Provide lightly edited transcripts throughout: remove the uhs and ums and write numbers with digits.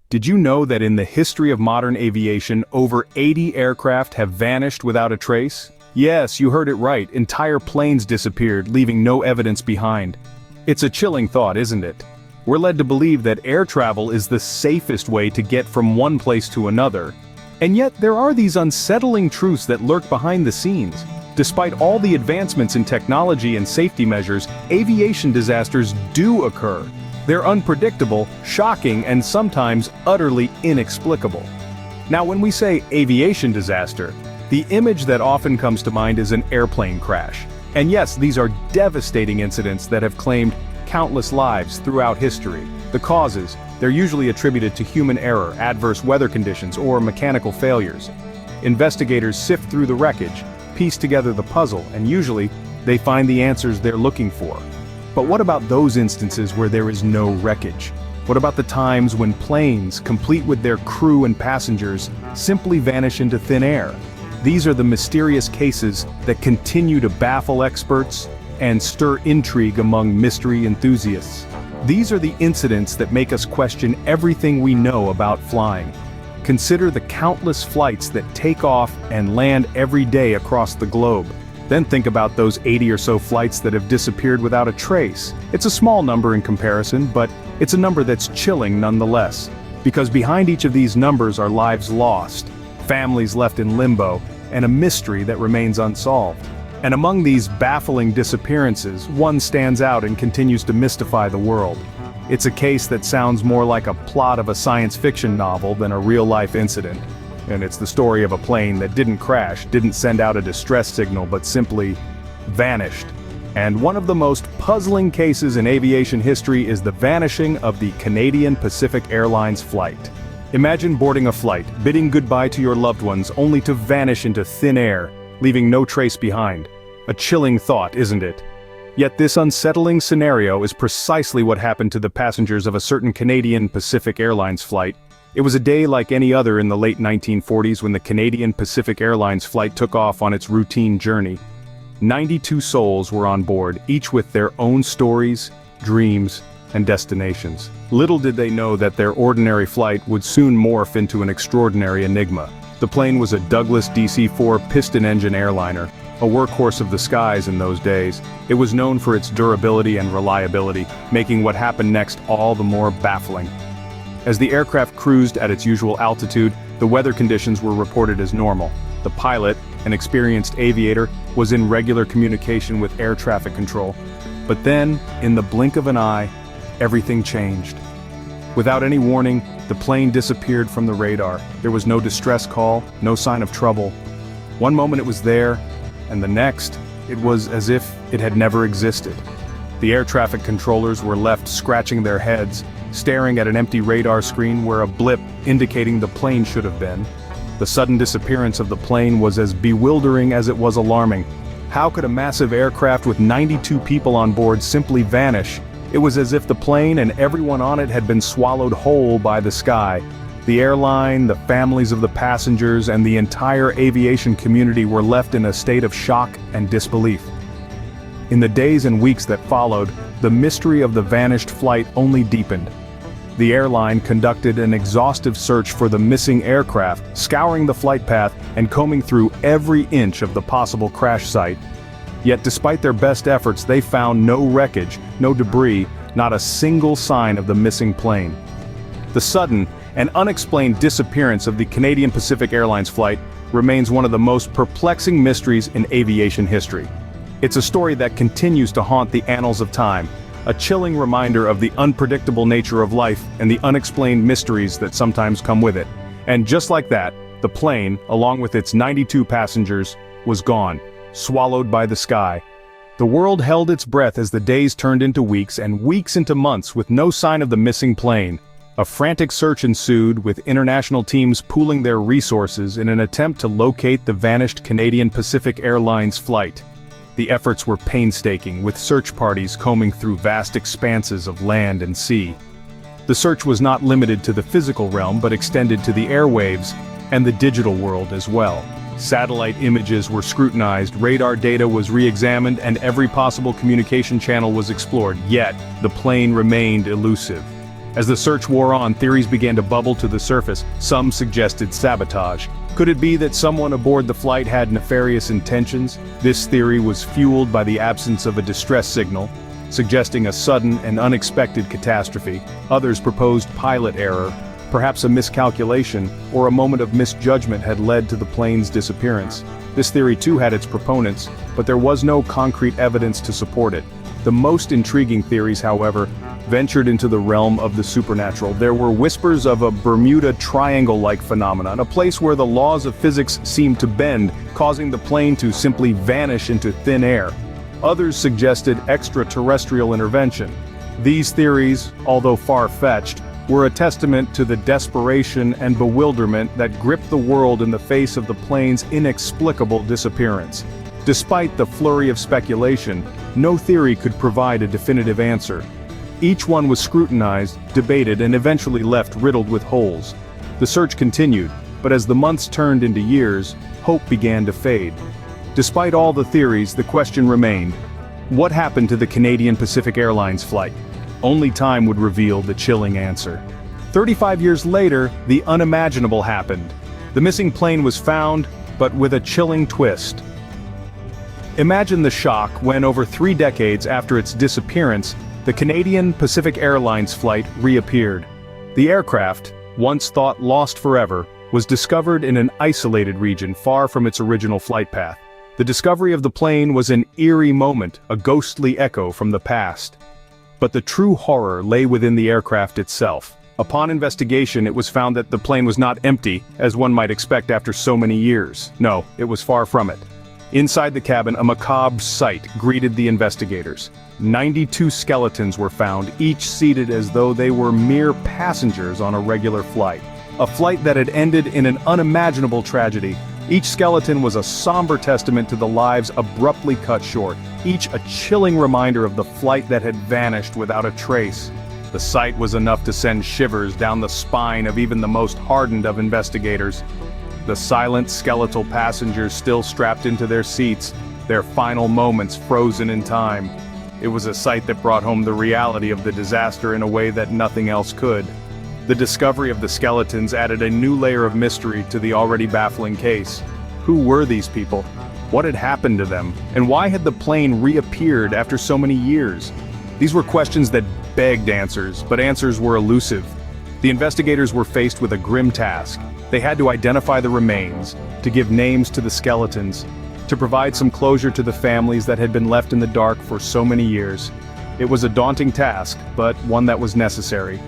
Did you know that in the history of modern aviation, over 80 aircraft have vanished without a trace? Yes, you heard it right, entire planes disappeared, leaving no evidence behind. It's a chilling thought, isn't it? We're led to believe that air travel is the safest way to get from one place to another. And yet there are these unsettling truths that lurk behind the scenes. Despite all the advancements in technology and safety measures, aviation disasters do occur. They're unpredictable, shocking, and sometimes utterly inexplicable. Now, when we say aviation disaster, the image that often comes to mind is an airplane crash. And yes, these are devastating incidents that have claimed countless lives throughout history. The causes, they're usually attributed to human error, adverse weather conditions, or mechanical failures. Investigators sift through the wreckage, piece together the puzzle, and usually, they find the answers they're looking for. But what about those instances where there is no wreckage? What about the times when planes, complete with their crew and passengers, simply vanish into thin air? These are the mysterious cases that continue to baffle experts and stir intrigue among mystery enthusiasts. These are the incidents that make us question everything we know about flying. Consider the countless flights that take off and land every day across the globe. Then think about those 80 or so flights that have disappeared without a trace. It's a small number in comparison, but it's a number that's chilling nonetheless. Because behind each of these numbers are lives lost, families left in limbo, and a mystery that remains unsolved. And among these baffling disappearances, one stands out and continues to mystify the world. It's a case that sounds more like a plot of a science fiction novel than a real-life incident. And it's the story of a plane that didn't crash, didn't send out a distress signal, but simply vanished. And one of the most puzzling cases in aviation history is the vanishing of the Canadian Pacific Airlines flight. Imagine boarding a flight, bidding goodbye to your loved ones, only to vanish into thin air, leaving no trace behind. A chilling thought, isn't it? Yet this unsettling scenario is precisely what happened to the passengers of a certain Canadian Pacific Airlines flight. It was a day like any other in the late 1940s when the Canadian Pacific Airlines flight took off on its routine journey. 92 souls were on board, each with their own stories, dreams, and destinations. Little did they know that their ordinary flight would soon morph into an extraordinary enigma. The plane was a Douglas DC-4 piston-engine airliner, a workhorse of the skies in those days. It was known for its durability and reliability, making what happened next all the more baffling. As the aircraft cruised at its usual altitude, the weather conditions were reported as normal. The pilot, an experienced aviator, was in regular communication with air traffic control. But then, in the blink of an eye, everything changed. Without any warning, the plane disappeared from the radar. There was no distress call, no sign of trouble. One moment it was there, and the next, it was as if it had never existed. The air traffic controllers were left scratching their heads, staring at an empty radar screen where a blip indicating the plane should have been. The sudden disappearance of the plane was as bewildering as it was alarming. How could a massive aircraft with 92 people on board simply vanish? It was as if the plane and everyone on it had been swallowed whole by the sky. The airline, the families of the passengers, and the entire aviation community were left in a state of shock and disbelief. In the days and weeks that followed, the mystery of the vanished flight only deepened. The airline conducted an exhaustive search for the missing aircraft, scouring the flight path and combing through every inch of the possible crash site. Yet despite their best efforts, they found no wreckage, no debris, not a single sign of the missing plane. The sudden and unexplained disappearance of the Canadian Pacific Airlines flight remains one of the most perplexing mysteries in aviation history. It's a story that continues to haunt the annals of time, a chilling reminder of the unpredictable nature of life and the unexplained mysteries that sometimes come with it. And just like that, the plane, along with its 92 passengers, was gone, swallowed by the sky. The world held its breath as the days turned into weeks and weeks into months with no sign of the missing plane. A frantic search ensued, with international teams pooling their resources in an attempt to locate the vanished Canadian Pacific Airlines flight. The efforts were painstaking, with search parties combing through vast expanses of land and sea. The search was not limited to the physical realm but extended to the airwaves and the digital world as well. Satellite images were scrutinized, radar data was re-examined, and every possible communication channel was explored, yet the plane remained elusive. As the search wore on, theories began to bubble to the surface. Some suggested sabotage. Could it be that someone aboard the flight had nefarious intentions? This theory was fueled by the absence of a distress signal, suggesting a sudden and unexpected catastrophe. Others proposed pilot error. Perhaps a miscalculation or a moment of misjudgment had led to the plane's disappearance. This theory too had its proponents, but there was no concrete evidence to support it. The most intriguing theories, however, ventured into the realm of the supernatural. There were whispers of a Bermuda Triangle-like phenomenon, a place where the laws of physics seemed to bend, causing the plane to simply vanish into thin air. Others suggested extraterrestrial intervention. These theories, although far-fetched, were a testament to the desperation and bewilderment that gripped the world in the face of the plane's inexplicable disappearance. Despite the flurry of speculation, no theory could provide a definitive answer. Each one was scrutinized, debated, and eventually left riddled with holes. The search continued, but as the months turned into years, hope began to fade. Despite all the theories, the question remained: what happened to the Canadian Pacific Airlines flight? Only time would reveal the chilling answer. 35 years later, the unimaginable happened. The missing plane was found, but with a chilling twist. Imagine the shock when, over 3 decades after its disappearance, the Canadian Pacific Airlines flight reappeared. The aircraft, once thought lost forever, was discovered in an isolated region far from its original flight path. The discovery of the plane was an eerie moment, a ghostly echo from the past. But the true horror lay within the aircraft itself. Upon investigation, it was found that the plane was not empty, as one might expect after so many years. No, it was far from it. Inside the cabin, a macabre sight greeted the investigators. 92 skeletons were found, each seated as though they were mere passengers on a regular flight. A flight that had ended in an unimaginable tragedy. Each skeleton was a somber testament to the lives abruptly cut short, each a chilling reminder of the flight that had vanished without a trace. The sight was enough to send shivers down the spine of even the most hardened of investigators. The silent skeletal passengers still strapped into their seats, their final moments frozen in time. It was a sight that brought home the reality of the disaster in a way that nothing else could. The discovery of the skeletons added a new layer of mystery to the already baffling case. Who were these people? What had happened to them? And why had the plane reappeared after so many years? These were questions that begged answers, but answers were elusive. The investigators were faced with a grim task. They had to identify the remains, to give names to the skeletons, to provide some closure to the families that had been left in the dark for so many years. It was a daunting task, but one that was necessary.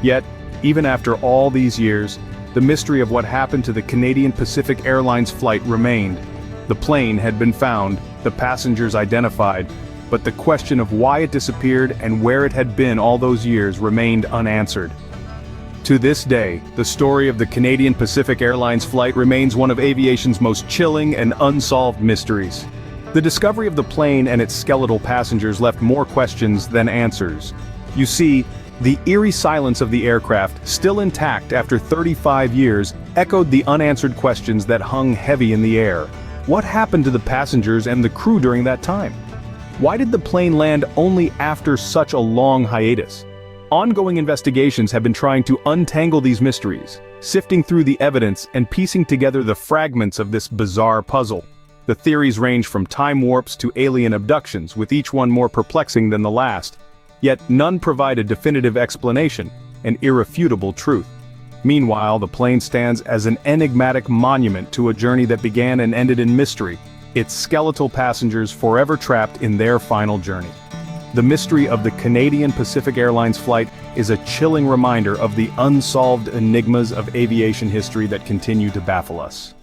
Yet, even after all these years, the mystery of what happened to the Canadian Pacific Airlines flight remained. The plane had been found, the passengers identified, but the question of why it disappeared and where it had been all those years remained unanswered. To this day, the story of the Canadian Pacific Airlines flight remains one of aviation's most chilling and unsolved mysteries. The discovery of the plane and its skeletal passengers left more questions than answers. You see, the eerie silence of the aircraft, still intact after 35 years, echoed the unanswered questions that hung heavy in the air. What happened to the passengers and the crew during that time? Why did the plane land only after such a long hiatus? Ongoing investigations have been trying to untangle these mysteries, sifting through the evidence and piecing together the fragments of this bizarre puzzle. The theories range from time warps to alien abductions, with each one more perplexing than the last. Yet none provide a definitive explanation, an irrefutable truth. Meanwhile, the plane stands as an enigmatic monument to a journey that began and ended in mystery, its skeletal passengers forever trapped in their final journey. The mystery of the Canadian Pacific Airlines flight is a chilling reminder of the unsolved enigmas of aviation history that continue to baffle us.